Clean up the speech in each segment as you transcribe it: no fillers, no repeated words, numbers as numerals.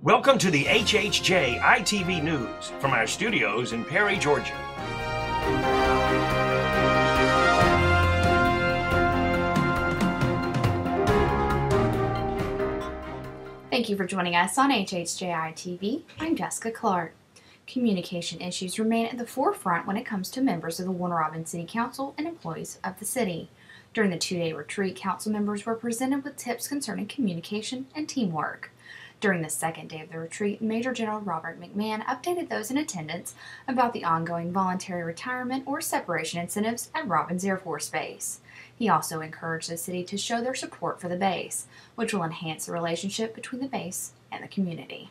Welcome to the HHJ iTV News from our studios in Perry, Georgia. Thank you for joining us on HHJ iTV. I'm Jessica Clark. Communication issues remain at the forefront when it comes to members of the Warner Robins City Council and employees of the city. During the two-day retreat, council members were presented with tips concerning communication and teamwork. During the second day of the retreat, Major General Robert McMahon updated those in attendance about the ongoing voluntary retirement or separation incentives at Robins Air Force Base. He also encouraged the city to show their support for the base, which will enhance the relationship between the base and the community.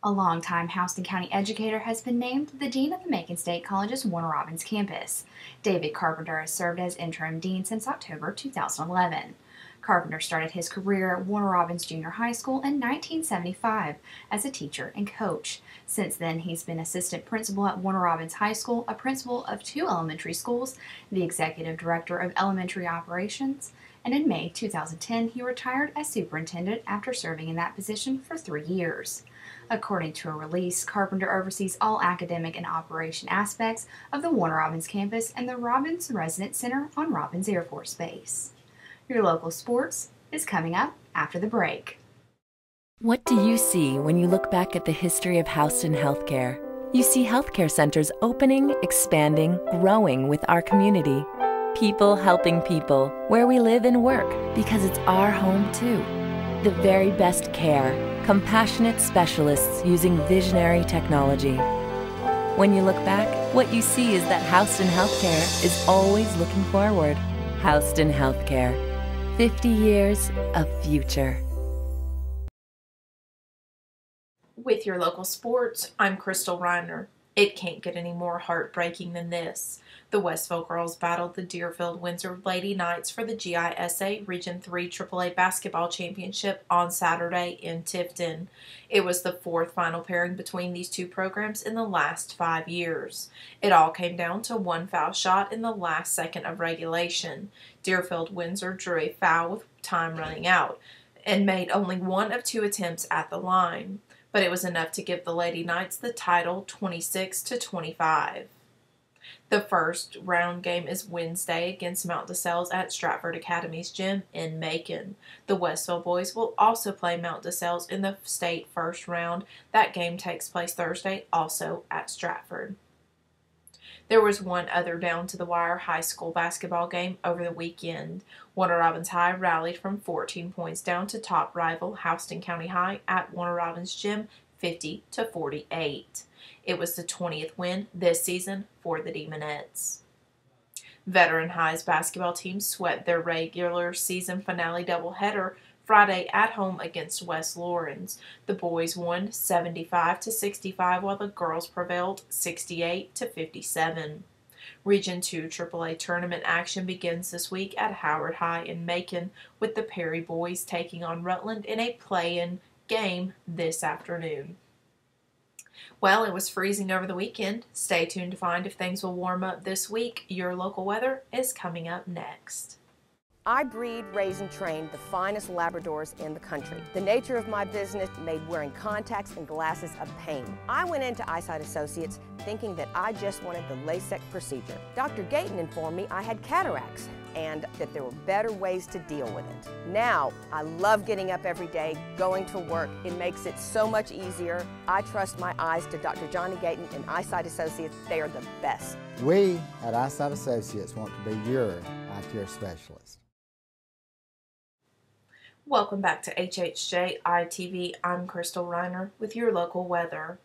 A longtime Houston County educator has been named the Dean of the Macon State College's Warner Robins campus. David Carpenter has served as interim dean since October 2011. Carpenter started his career at Warner Robins Junior High School in 1975 as a teacher and coach. Since then, he's been assistant principal at Warner Robins High School, a principal of 2 elementary schools, the executive director of elementary operations, and in May 2010, he retired as superintendent after serving in that position for 3 years. According to a release, Carpenter oversees all academic and operation aspects of the Warner Robins campus and the Robins Residence Center on Robins Air Force Base. Your local sports is coming up after the break. What do you see when you look back at the history of Houston healthcare? You see healthcare centers opening, expanding, growing with our community. People helping people where we live and work because it's our home too. The very best care, compassionate specialists using visionary technology. When you look back, what you see is that Houston Healthcare is always looking forward. Houston Healthcare. 50 years of future. With your local sports, I'm Crystal Reiner. It can't get any more heartbreaking than this. The Westville girls battled the Deerfield-Windsor Lady Knights for the GISA Region 3 AAA Basketball Championship on Saturday in Tifton. It was the 4th final pairing between these two programs in the last 5 years. It all came down to one foul shot in the last second of regulation. Deerfield-Windsor drew a foul with time running out and made only one of 2 attempts at the line, but it was enough to give the Lady Knights the title 26-25. The first round game is Wednesday against Mount DeSales at Stratford Academy's gym in Macon. The Westville boys will also play Mount DeSales in the state first round. That game takes place Thursday, also at Stratford. There was one other down-to-the-wire high school basketball game over the weekend. Warner Robins High rallied from 14 points down to top rival Houston County High at Warner Robins Gym 50-48. It was the 20th win this season for the Demonettes. Veteran High's basketball team swept their regular season finale doubleheader Friday at home against West Lawrence. The boys won 75-65 while the girls prevailed 68-57. Region 2 AAA tournament action begins this week at Howard High in Macon with the Perry boys taking on Rutland in a play-in game this afternoon. Well, it was freezing over the weekend. Stay tuned to find if things will warm up this week. Your local weather is coming up next. I breed, raise, and train the finest Labradors in the country. The nature of my business made wearing contacts and glasses a pain. I went into Eyesight Associates thinking that I just wanted the LASIK procedure. Dr. Gayton informed me I had cataracts and that there were better ways to deal with it. Now, I love getting up every day, going to work. It makes it so much easier. I trust my eyes to Dr. Johnny Gayton and Eyesight Associates. They are the best. We at Eyesight Associates want to be your eye care specialist. Welcome back to HHJ iTV. I'm Crystal Reiner with your local weather.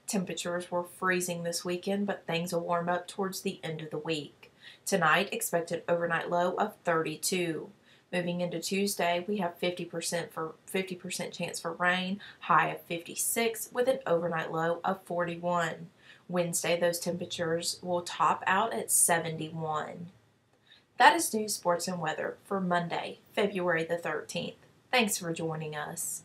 Temperatures were freezing this weekend, but things will warm up towards the end of the week. Tonight, expect an overnight low of 32. Moving into Tuesday, we have 50% chance for rain, high of 56 with an overnight low of 41. Wednesday, those temperatures will top out at 71. That is news, sports, and weather for Monday, February the 13th. Thanks for joining us.